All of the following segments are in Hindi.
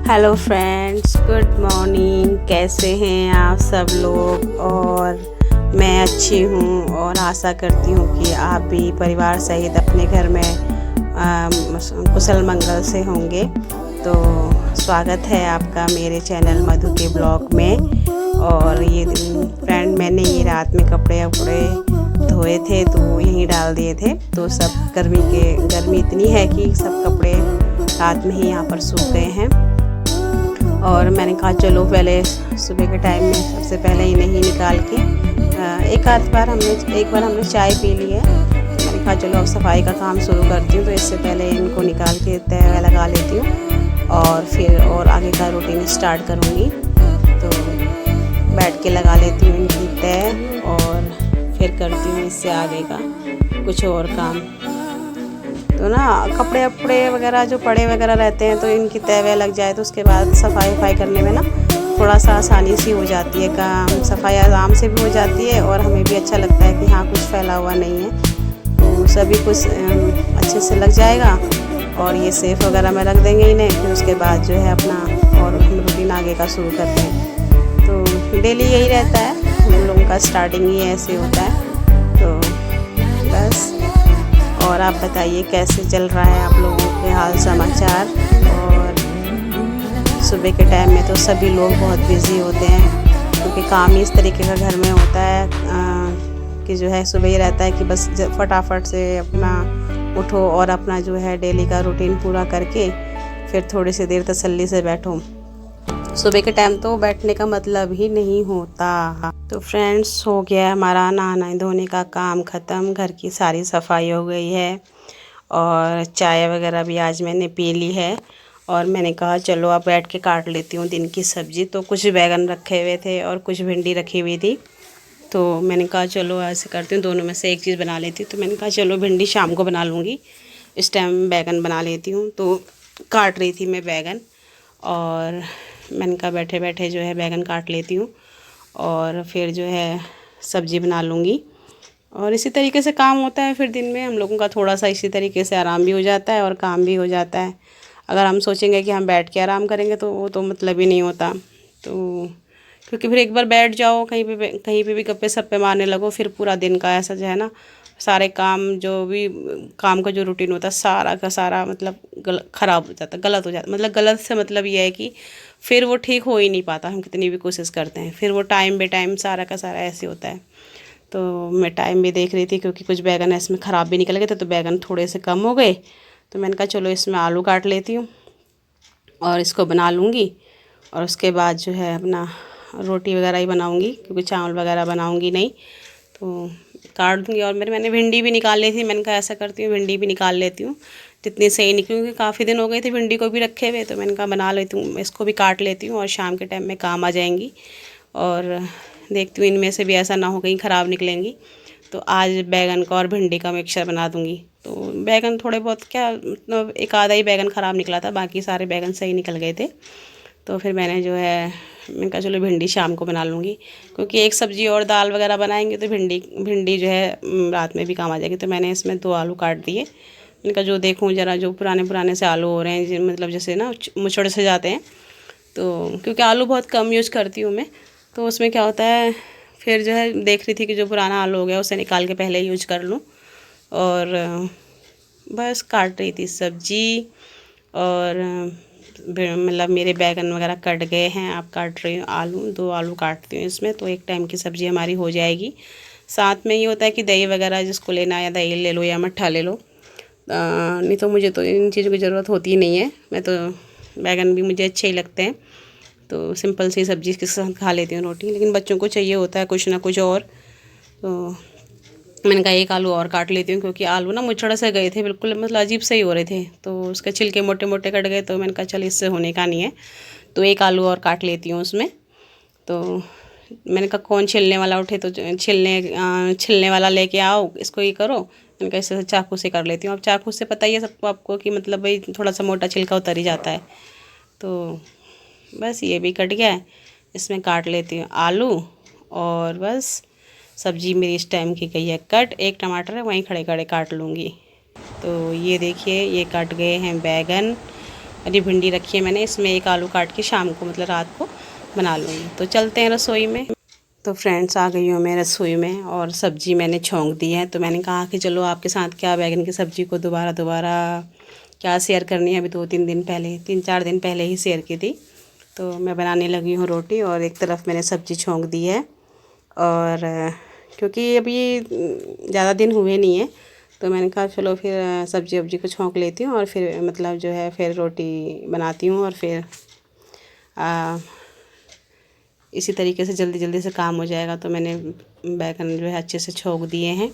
Hello friends, good morning. कैसे हैं आप सब लोग? और मैं अच्छी हूँ और आशा करती हूँ कि आप भी परिवार सहित अपने घर में कुशल मंगल से होंगे। तो स्वागत है आपका मेरे चैनल मधु के ब्लॉग में। और ये फ्रेंड, मैंने ये रात में कपड़े धोए थे तो यहीं डाल दिए थे। तो सब गर्मी इतनी है कि सब कपड़े रात में ही यहाँ पर सूख गए हैं। और मैंने कहा चलो पहले सुबह के टाइम में सबसे पहले इन्हें ही निकाल के एक बार हमने चाय पी ली है। तो मैंने कहा चलो अब सफाई का काम शुरू करती हूँ। तो इससे पहले इनको निकाल के तय लगा लेती हूँ और फिर आगे का रूटीन स्टार्ट करूँगी। तो बैठ के लगा लेती हूँ इनकी तय और फिर करती हूँ इससे आगे का कुछ और काम। तो ना कपड़े वगैरह जो पड़े वगैरह रहते हैं तो इनकी तय लग जाए तो उसके बाद सफाई करने में ना थोड़ा सा आसानी सी हो जाती है। काम सफाई आराम से भी हो जाती है और हमें भी अच्छा लगता है कि हाँ कुछ फैला हुआ नहीं है। तो सभी कुछ अच्छे से लग जाएगा और ये सेफ वगैरह में रख देंगे इन्हें। फिर उसके बाद जो है अपना और हम रूटीन आगे का शुरू करते हैं। तो डेली यही रहता है, हम लोगों का स्टार्टिंग ही ऐसे होता है। तो बस, और आप बताइए कैसे चल रहा है आप लोगों के हाल समाचार। और सुबह के टाइम में तो सभी लोग बहुत बिज़ी होते हैं क्योंकि काम ही इस तरीके का घर में होता है कि जो है सुबह ही रहता है कि बस फटाफट से अपना उठो और अपना जो है डेली का रूटीन पूरा करके फिर थोड़ी सी देर तसल्ली से बैठो। सुबह के टाइम तो बैठने का मतलब ही नहीं होता। तो फ्रेंड्स, हो गया हमारा नहाने धोने का काम ख़त्म, घर की सारी सफाई हो गई है और चाय वगैरह भी आज मैंने पी ली है। और मैंने कहा चलो अब बैठ के काट लेती हूँ दिन की सब्ज़ी। तो कुछ बैगन रखे हुए थे और कुछ भिंडी रखी हुई थी। तो मैंने कहा चलो ऐसे करती हूँ, दोनों में से एक चीज़ बना लेती हूँ। तो मैंने कहा चलो भिंडी शाम को बना लूँगी, इस टाइम बैगन बना लेती हूँ। तो काट रही थी मैं बैगन और मैंने कहा बैठे बैठे जो है बैगन काट लेती हूँ और फिर जो है सब्ज़ी बना लूँगी। और इसी तरीके से काम होता है फिर दिन में हम लोगों का। थोड़ा सा इसी तरीके से आराम भी हो जाता है और काम भी हो जाता है। अगर हम सोचेंगे कि हम बैठ के आराम करेंगे तो वो तो मतलब ही नहीं होता। तो क्योंकि फिर एक बार बैठ जाओ कहीं पे भी गप्पे सप्पे मारने लगो, फिर पूरा दिन का ऐसा जो है ना सारे काम जो भी काम का जो रूटीन होता है सारा का सारा मतलब ख़राब हो जाता है, गलत हो जाता है। मतलब गलत से मतलब ये है कि फिर वो ठीक हो ही नहीं पाता, हम कितनी भी कोशिश करते हैं। फिर वो टाइम बे टाइम सारा का सारा ऐसे होता है। तो मैं टाइम भी देख रही थी क्योंकि कुछ बैगन इसमें ख़राब भी निकल गए थे तो बैगन थोड़े से कम हो गए। तो मैंने कहा चलो इसमें आलू काट लेती हूँ और इसको बना लूँगी। और उसके बाद जो है अपना रोटी वगैरह ही बनाऊँगी क्योंकि चावल वगैरह बनाऊँगी नहीं। तो काट दूँगी और मैंने भिंडी भी निकाल ली थी। मैंने कहा ऐसा करती हूँ भिंडी भी निकाल लेती हूँ जितनी सही निकली, क्योंकि काफ़ी दिन हो गए थे भिंडी को भी रखे हुए। तो मैंने कहा बना लेती हूँ, इसको भी काट लेती हूँ और शाम के टाइम में काम आ जाएंगी। और देखती हूँ इनमें से भी ऐसा ना हो कहीं ख़राब निकलेंगी। तो आज बैगन का और भिंडी का मिक्सचर बना दूँगी। तो बैगन थोड़े बहुत क्या मतलब एक आधा ही बैगन ख़राब निकला था, बाकी सारे बैगन सही निकल गए थे। तो फिर मैंने मैंने कहा चलो भिंडी शाम को बना लूँगी क्योंकि एक सब्ज़ी और दाल वगैरह बनाएंगे तो भिंडी जो है रात में भी काम आ जाएगी। तो मैंने इसमें 2 आलू काट दिए। मैंने कहा जो देखूँ ज़रा जो पुराने से आलू हो रहे हैं मतलब जैसे ना मुचड़ से जाते हैं। तो क्योंकि आलू बहुत कम यूज़ करती हूँ मैं, तो उसमें क्या होता है फिर जो है देख रही थी कि जो पुराना आलू हो गया उसे निकाल के पहले यूज कर लूँ। और बस काट रही थी सब्ज़ी और मतलब मेरे बैगन वगैरह कट गए हैं। आप काट रही हूँ आलू, 2 आलू काटती हूँ इसमें, तो एक टाइम की सब्ज़ी हमारी हो जाएगी। साथ में ये होता है कि दही वगैरह जिसको लेना है या दही ले लो या मट्ठा ले लो। नहीं तो मुझे तो इन चीज़ों की ज़रूरत होती ही नहीं है। मैं तो बैगन भी मुझे अच्छे ही लगते हैं तो सिंपल सी सब्ज़ी के साथ खा लेती हूँ रोटी। लेकिन बच्चों को चाहिए होता है कुछ ना कुछ और। तो मैंने कहा एक आलू और काट लेती हूँ क्योंकि आलू ना मुचड़ से गए थे बिल्कुल, मतलब अजीब से ही हो रहे थे। तो उसके छिलके मोटे मोटे कट गए। तो मैंने कहा चल इससे होने का नहीं है, तो एक आलू और काट लेती हूँ उसमें। तो मैंने कहा कौन छिलने वाला उठे तो छिलने वाला लेके आओ, इसको ये करो। मैंने कहा इसे चाकू से कर लेती हूँ। अब चाकू से पता ही है सबको आपको कि मतलब भाई थोड़ा सा मोटा छिलका उतर ही जाता है। तो बस ये भी कट गया है, इसमें काट लेती हूँ आलू और बस सब्ज़ी मेरी इस टाइम की गई है कट। एक टमाटर है वहीं खड़े खड़े काट लूँगी। तो ये देखिए ये कट गए हैं बैगन हरी भिंडी रखी है मैंने, इसमें एक आलू काट के शाम को मतलब रात को बना लूँगी। तो चलते हैं रसोई में। तो फ्रेंड्स आ गई हूँ मैं रसोई में और सब्ज़ी मैंने छौंक दी है। तो मैंने कहा कि चलो आपके साथ क्या बैगन की सब्ज़ी को दोबारा क्या शेयर करनी है। अभी 2-3 दिन पहले 3-4 दिन पहले ही शेयर की थी। तो मैं बनाने लगी हूँ रोटी और एक तरफ मैंने सब्ज़ी छौंक दी है। और क्योंकि अभी ज़्यादा दिन हुए नहीं है तो मैंने कहा चलो फिर सब्ज़ी वब्जी को छौंक लेती हूँ और फिर मतलब जो है फिर रोटी बनाती हूँ और फिर इसी तरीके से जल्दी जल्दी से काम हो जाएगा। तो मैंने बैगन जो है अच्छे से छौंक दिए हैं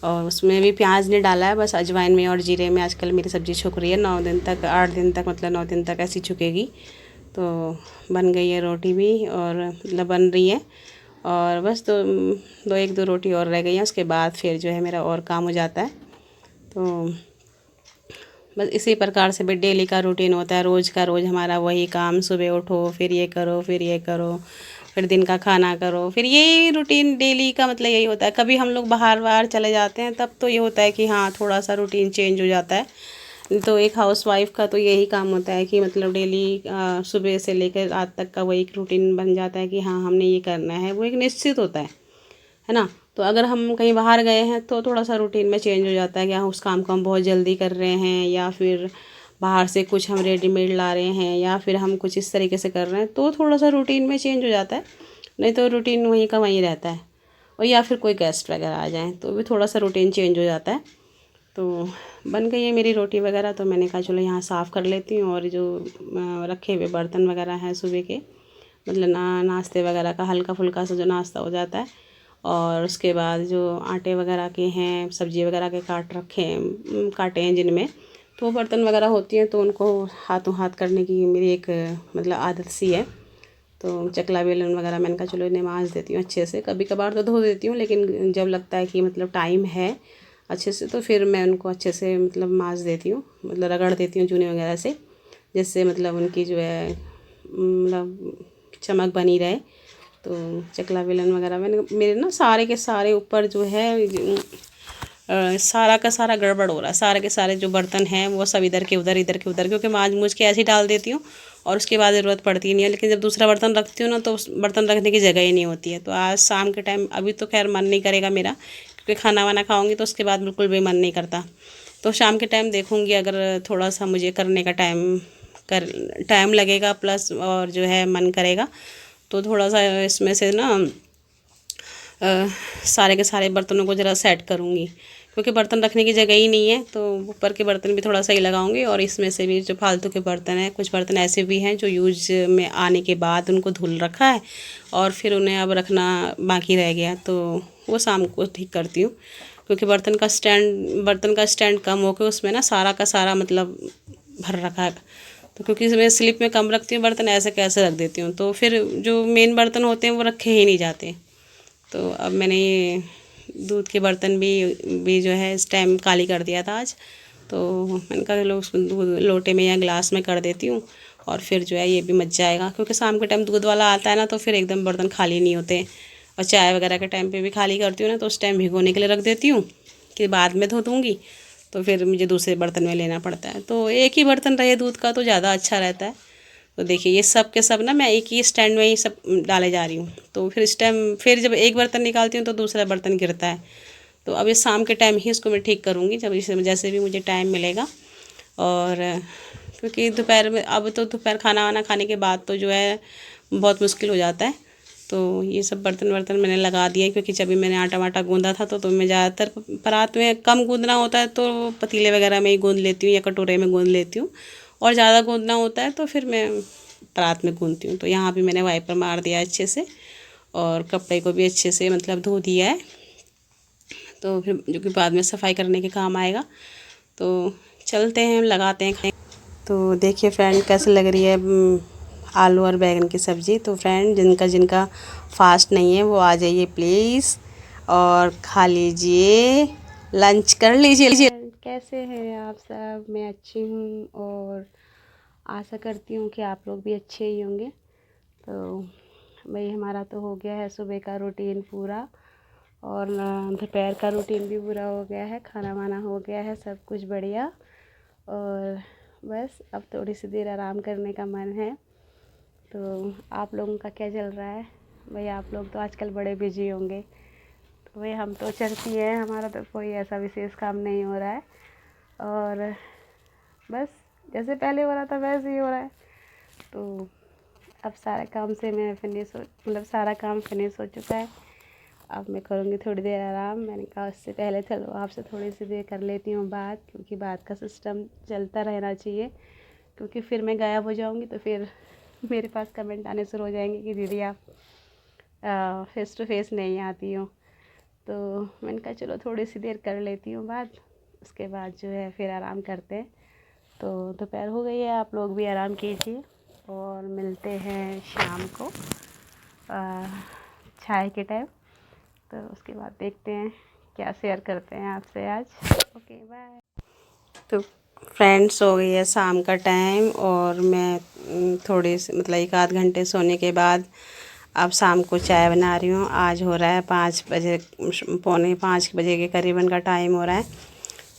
और उसमें भी प्याज नहीं डाला है, बस अजवाइन में और जीरे में आजकल मेरी सब्ज़ी छुक रही है। 9 दिन तक 8 दिन तक मतलब 9 दिन तक ऐसी छुकेगी। तो बन गई है रोटी भी और मतलब बन रही है और बस दो 1-2 रोटी और रह गई हैं, उसके बाद फिर जो है मेरा और काम हो जाता है। तो बस इसी प्रकार से भी डेली का रूटीन होता है, रोज़ का रोज़ हमारा वही काम। सुबह उठो, फिर ये करो, फिर ये करो, फिर दिन का खाना करो, फिर यही रूटीन डेली का मतलब यही होता है। कभी हम लोग बाहर चले जाते हैं तब तो ये होता है कि हाँ थोड़ा सा रूटीन चेंज हो जाता है। तो एक हाउसवाइफ़ का तो यही काम होता है कि मतलब डेली सुबह से लेकर रात तक का वही एक रूटीन बन जाता है कि हाँ हमने ये करना है, वो एक निश्चित होता है ना। तो अगर हम कहीं बाहर गए हैं तो थोड़ा सा रूटीन में चेंज हो जाता है कि हाँ उस काम को हम बहुत जल्दी कर रहे हैं या फिर बाहर से कुछ हम रेडीमेड ला रहे हैं या फिर हम कुछ इस तरीके से कर रहे हैं तो थोड़ा सा रूटीन में चेंज हो जाता है। नहीं तो रूटीन वहीं का वहीं रहता है। और या फिर कोई गेस्ट वगैरह आ जाए तो भी थोड़ा सा रूटीन चेंज हो जाता है। तो बन गई है मेरी रोटी वगैरह। तो मैंने कहा चलो यहाँ साफ़ कर लेती हूँ और जो रखे हुए बर्तन वगैरह हैं सुबह के मतलब नाश्ते वगैरह का हल्का फुल्का सा जो नाश्ता हो जाता है और उसके बाद जो आटे वगैरह के हैं सब्ज़ी वगैरह के काटे हैं जिनमें तो बर्तन वगैरह होती हैं तो उनको हाथों हाथ करने की मेरी एक मतलब आदत सी है। तो चकला बेलन वगैरह मैंने कहा चलो इन्हें मांज देती हूँ अच्छे से। कभी कभार तो धो देती हूँ लेकिन जब लगता है कि मतलब टाइम है अच्छे से तो फिर मैं उनको अच्छे से मतलब मांज देती हूँ, मतलब रगड़ देती हूँ चूने वगैरह से, जिससे मतलब उनकी जो है मतलब चमक बनी रहे। तो चकला बेलन वगैरह मैंने मेरे ना सारे के सारे ऊपर जो है सारा का सारा गड़बड़ हो रहा है। सारे के सारे जो बर्तन हैं वो सब इधर के उधर क्योंकि मांज मूझ के ऐसे ही डाल देती हूँ और उसके बाद ज़रूरत पड़ती नहीं है। लेकिन जब दूसरा बर्तन रखती हूँ ना तो उस बर्तन रखने की जगह ही नहीं होती है। तो आज शाम के टाइम अभी तो खैर मन नहीं करेगा मेरा क्योंकि खाना वाना खाऊंगी तो उसके बाद बिल्कुल भी मन नहीं करता। तो शाम के टाइम देखूँगी अगर थोड़ा सा मुझे करने का टाइम लगेगा प्लस और जो है मन करेगा तो थोड़ा सा इसमें से ना सारे के सारे बर्तनों को ज़रा सेट करूँगी क्योंकि बर्तन रखने की जगह ही नहीं है। तो ऊपर के बर्तन भी थोड़ा सही लगाऊंगी और इसमें से भी जो फालतू के बर्तन हैं कुछ बर्तन ऐसे भी हैं जो यूज में आने के बाद उनको धुल रखा है और फिर उन्हें अब रखना बाकी रह गया तो वो शाम को ठीक करती हूँ। क्योंकि बर्तन का स्टैंड कम होकर उसमें ना सारा का सारा मतलब भर रखा है। तो क्योंकि मैं स्लिप में कम रखती हूँ बर्तन ऐसे कैसे रख देती हूँ तो फिर जो मेन बर्तन होते हैं वो रखे ही नहीं जाते। तो अब मैंने ये दूध के बर्तन भी जो है इस टाइम खाली कर दिया था आज। तो मैंने कहा लो उसको दूध लोटे में या गिलास में कर देती हूँ और फिर जो है ये भी मच जाएगा क्योंकि शाम के टाइम दूध वाला आता है ना तो फिर एकदम बर्तन खाली नहीं होते। और चाय वगैरह के टाइम पे भी खाली करती हूँ ना तो उस टाइम भिगोने के लिए रख देती हूँ कि बाद में धो दूँगी तो फिर मुझे दूसरे बर्तन में लेना पड़ता है। तो एक ही बर्तन रहे दूध का तो ज़्यादा अच्छा रहता है। तो देखिए ये सब के सब ना मैं एक ही स्टैंड में ही सब डाले जा रही हूँ। तो फिर इस टाइम फिर जब एक बर्तन निकालती हूँ तो दूसरा बर्तन गिरता है। तो अब ये शाम के टाइम ही इसको मैं ठीक करूँगी जब इसे जैसे भी मुझे टाइम मिलेगा। और क्योंकि दोपहर में अब तो दोपहर खाना वाना खाने के बाद तो जो है बहुत मुश्किल हो जाता है। तो ये सब बर्तन मैंने लगा दिए क्योंकि जब भी मैंने आटा वाटा गूँधा था तो मैं ज़्यादातर परात में कम गूँधना होता है तो पतीले वगैरह में ही गूँध लेती हूँ या कटोरे में गूँध लेती हूँ और ज़्यादा गूँधना होता है तो फिर मैं परात में गूँधती हूँ। तो यहाँ भी मैंने वाइपर मार दिया अच्छे से और कपड़े को भी अच्छे से मतलब धो दिया है तो फिर जो कि बाद में सफाई करने के काम आएगा। तो चलते हैं लगाते हैं। तो देखिए फ्रेंड कैसे लग रही है आलू और बैगन की सब्ज़ी। तो फ्रेंड जिनका फास्ट नहीं है वो आ जाइए प्लीज़ और खा लीजिए, लंच कर लीजिए। कैसे हैं आप सब? मैं अच्छी हूँ और आशा करती हूँ कि आप लोग भी अच्छे ही होंगे। तो भाई हमारा तो हो गया है सुबह का रूटीन पूरा और दोपहर का रूटीन भी पूरा हो गया है, खाना वाना हो गया है, सब कुछ बढ़िया। और बस अब थोड़ी सी देर आराम करने का मन है। तो आप लोगों का क्या चल रहा है भाई? आप लोग तो आजकल बड़े बिजी होंगे। तो भाई हम तो चलती हैं, हमारा तो कोई ऐसा विशेष काम नहीं हो रहा है, और बस जैसे पहले हो रहा था वैसे ही हो रहा है। तो अब सारा काम से मैं सारा काम फिनिश हो चुका है। अब मैं करूँगी थोड़ी देर आराम। मैंने कहा उससे पहले चलो आपसे थोड़ी सी देर कर लेती हूँ बात, क्योंकि बात का सिस्टम चलता रहना चाहिए, क्योंकि फिर मैं गायब हो जाऊँगी तो फिर मेरे पास कमेंट आने शुरू हो जाएंगे कि दीदी आप फेस टू फेस नहीं आती हो। तो मैंने कहा चलो थोड़ी सी देर कर लेती हूँ बात, उसके बाद जो है फिर आराम करते हैं। तो दोपहर हो गई है, आप लोग भी आराम कीजिए और मिलते हैं शाम को चाय के टाइम। तो उसके बाद देखते हैं क्या शेयर करते हैं आपसे आज। Okay bye. तो फ्रेंड्स, हो गई है शाम का टाइम और मैं थोड़ी सी मतलब 1 आध घंटे सोने के बाद अब शाम को चाय बना रही हूँ। आज हो रहा है 5 बजे, 4:45 के करीबन का टाइम हो रहा है।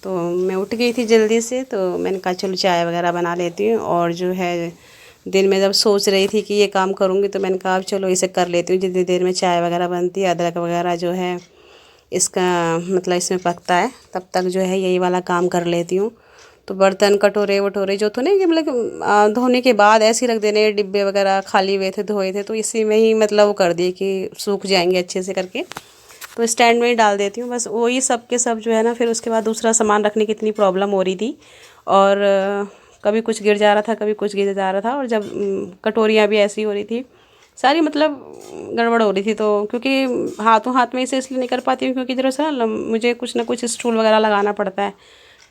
तो मैं उठ गई थी जल्दी से, तो मैंने कहा चलो चाय वगैरह बना लेती हूँ। और जो है दिन में जब सोच रही थी कि ये काम करूँगी, तो मैंने कहा चलो इसे कर लेती हूँ। जितनी देर में चाय वगैरह बनती है, अदरक वगैरह जो है इसका मतलब इसमें पकता है, तब तक जो है यही वाला काम कर लेती हूँ। तो बर्तन कटोरे वटोरे जो तो नहीं कि मतलब धोने के बाद ऐसे ही रख देने, डिब्बे वगैरह खाली हुए थे धोए थे, तो इसी में ही मतलब वो कर दिए कि सूख जाएंगे अच्छे से करके, तो स्टैंड में ही डाल देती हूँ। बस वही सब के सब जो है ना, फिर उसके बाद दूसरा सामान रखने की इतनी प्रॉब्लम हो रही थी, और कभी कुछ गिर जा रहा था, कभी कुछ गिर जा रहा था, और जब कटोरियाँ भी ऐसी हो रही थी सारी, मतलब गड़बड़ हो रही थी। तो क्योंकि हाथों हाथ में इसे इसलिए नहीं कर पाती हूँ क्योंकि जरा सा मुझे कुछ ना कुछ स्टूल वगैरह लगाना पड़ता है,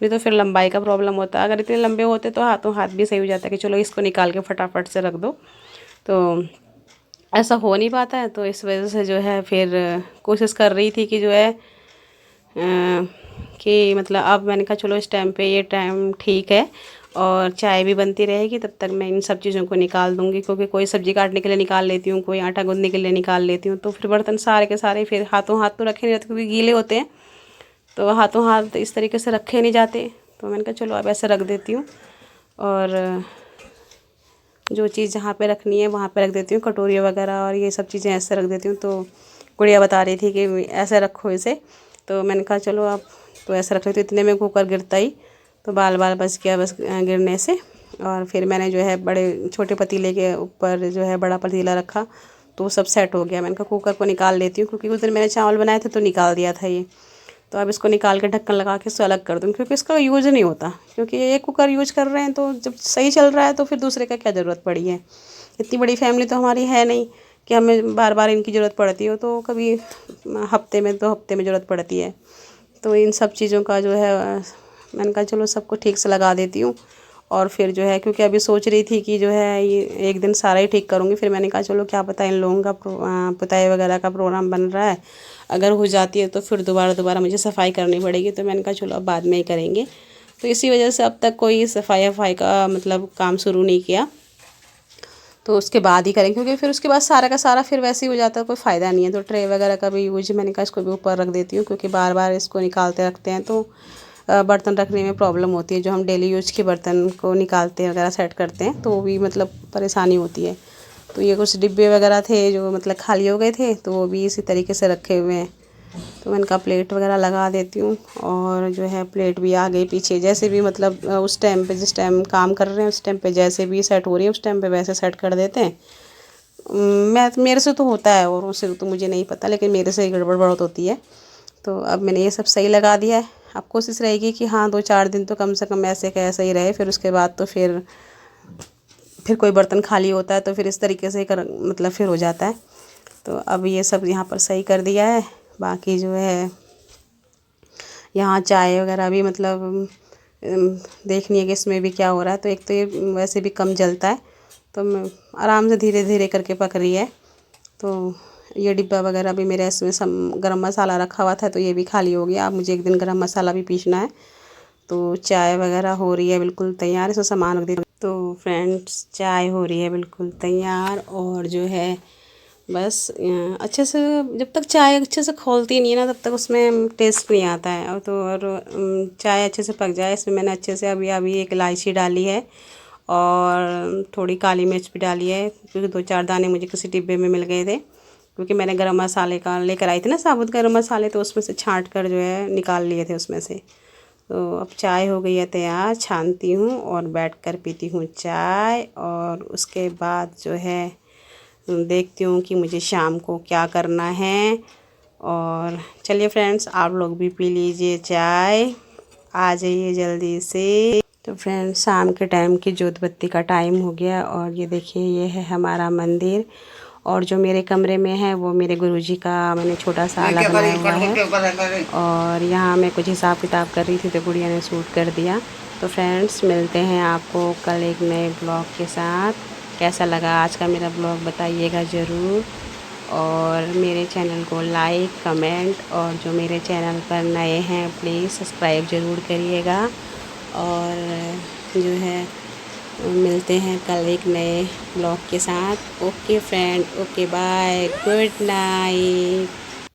नहीं तो फिर लंबाई का प्रॉब्लम होता है। अगर इतने लंबे होते तो हाथों हाथ भी सही हो जाता है कि चलो इसको निकाल के फटाफट से रख दो, तो ऐसा हो नहीं पाता है। तो इस वजह से जो है फिर कोशिश कर रही थी कि जो है कि मतलब अब मैंने कहा चलो इस टाइम पे ये टाइम ठीक है और चाय भी बनती रहेगी, तब तक मैं इन सब चीज़ों को निकाल दूँगी। क्योंकि कोई सब्ज़ी काटने के लिए निकाल लेती हूँ, कोई आटा गूँथने के लिए निकाल लेती हूँ, तो फिर बर्तन सारे के सारे फिर हाथों हाथ तो रखे नहीं रहते क्योंकि गीले होते हैं, तो हाथों हाथ इस तरीके से रखे नहीं जाते। तो मैंने कहा चलो अब ऐसे रख देती हूँ, और जो चीज़ जहाँ पे रखनी है वहाँ पे रख देती हूँ, कटोरी वगैरह और ये सब चीज़ें ऐसे रख देती हूँ। तो गुड़िया बता रही थी कि ऐसे रखो इसे, तो मैंने कहा चलो आप तो ऐसे रख लेती हूँ। इतने में कुकर गिरता ही, तो बाल बाल बच गया बस गिरने से। और फिर मैंने जो है बड़े छोटे पतीले के ऊपर जो है बड़ा पतीला रखा, तो सब सेट हो गया। मैंने कहा कुकर को निकाल लेती हूँ, क्योंकि उस दिन मैंने चावल बनाए थे तो निकाल दिया था ये। तो अब इसको निकाल के ढक्कन लगा के इसको अलग कर दूँ, क्योंकि इसका यूज़ नहीं होता, क्योंकि एक कुकर यूज़ कर रहे हैं तो जब सही चल रहा है तो फिर दूसरे का क्या ज़रूरत पड़ी है। इतनी बड़ी फैमिली तो हमारी है नहीं कि हमें बार बार इनकी ज़रूरत पड़ती हो, तो कभी हफ्ते में 2 हफ्ते में ज़रूरत पड़ती है। तो इन सब चीज़ों का जो है मैंने कहा चलो सबको ठीक से लगा देती हूँ। और फिर जो है क्योंकि अभी सोच रही थी कि जो है ये एक दिन सारा ही ठीक करूँगी, फिर मैंने कहा चलो क्या पता इन लोगों का पुताई वगैरह का प्रोग्राम बन रहा है, अगर हो जाती है तो फिर दोबारा मुझे सफाई करनी पड़ेगी। तो मैंने कहा चलो अब बाद में ही करेंगे। तो इसी वजह से अब तक कोई सफाई का मतलब काम शुरू नहीं किया, तो उसके बाद ही करेंगे, क्योंकि फिर उसके बाद सारा का सारा फिर वैसे ही हो जाता है, कोई फ़ायदा नहीं है। तो ट्रे वगैरह का भी यूज मैंने कहा इसको भी ऊपर रख देती हूँ, क्योंकि बार बार इसको निकालते रखते हैं तो बर्तन रखने में प्रॉब्लम होती है। जो हम डेली यूज के बर्तन को निकालते हैं वगैरह सेट करते हैं तो वो भी मतलब परेशानी होती है। तो ये कुछ डिब्बे वगैरह थे जो मतलब खाली हो गए थे, तो वो भी इसी तरीके से रखे हुए हैं। तो मैंने कहा प्लेट वगैरह लगा देती हूँ, और जो है प्लेट भी आगे पीछे जैसे भी मतलब उस टाइम पे जिस टाइम काम कर रहे हैं उस टाइम पे जैसे भी सेट हो रही है उस टाइम पे वैसे सेट कर देते हैं। मेरे से तो होता है और उससे तो मुझे नहीं पता, लेकिन मेरे से गड़बड़ बहुत होती है। तो अब मैंने ये सब सही लगा दिया है। अब कोशिश रहेगी कि हाँ 2-4 दिन तो कम से कम ऐसे का ऐसा ही रहे, फिर उसके बाद तो फिर कोई बर्तन खाली होता है तो फिर इस तरीके से मतलब फिर हो जाता है। तो अब ये सब यहाँ पर सही कर दिया है। बाकी जो है यहाँ चाय वगैरह भी मतलब देखनी है कि इसमें भी क्या हो रहा है। तो एक तो ये वैसे भी कम जलता है, तो मैं आराम से धीरे धीरे करके पक रही है। तो ये डिब्बा वगैरह भी मेरे इसमें गरम मसाला रखा हुआ था, तो ये भी खाली हो गया। अब मुझे एक दिन गरम मसाला भी पीसना है। तो चाय वगैरह हो रही है बिल्कुल तैयार, इसमें सामान रख दी। तो फ्रेंड्स चाय हो रही है बिल्कुल तैयार, और जो है बस अच्छे से जब तक चाय अच्छे से खौलती नहीं है ना तब तक उसमें टेस्ट नहीं आता है। और चाय अच्छे से पक जाए, इसमें मैंने अच्छे से अभी अभी एक इलायची डाली है और थोड़ी काली मिर्च भी डाली है, क्योंकि 2-4 दाने मुझे किसी डिब्बे में मिल गए थे, क्योंकि मैंने गरम मसाले का लेकर आई थी ना, साबुत गरम मसाले, तो उसमें से छांट कर जो है निकाल लिए थे उसमें से। तो अब चाय हो गई है तैयार, छानती हूँ और बैठ कर पीती हूँ चाय। और उसके बाद जो है देखती हूँ कि मुझे शाम को क्या करना है। और चलिए फ्रेंड्स, आप लोग भी पी लीजिए चाय, आ जाइए जल्दी से। तो फ्रेंड्स, शाम के टाइम की जोत बत्ती का टाइम हो गया और ये देखिए ये है हमारा मंदिर। और जो मेरे कमरे में है वो मेरे गुरुजी का मैंने छोटा सा आला बनाया हुआ है। और यहाँ मैं कुछ हिसाब किताब कर रही थी तो गुड़िया ने शूट कर दिया। तो फ्रेंड्स, मिलते हैं आपको कल एक नए ब्लॉग के साथ। कैसा लगा आज का मेरा ब्लॉग बताइएगा ज़रूर। और मेरे चैनल को लाइक, कमेंट, और जो मेरे चैनल पर नए हैं प्लीज़ सब्सक्राइब ज़रूर करिएगा। और जो है मिलते हैं कल एक नए ब्लॉग के साथ। Okay friend, okay bye, good night.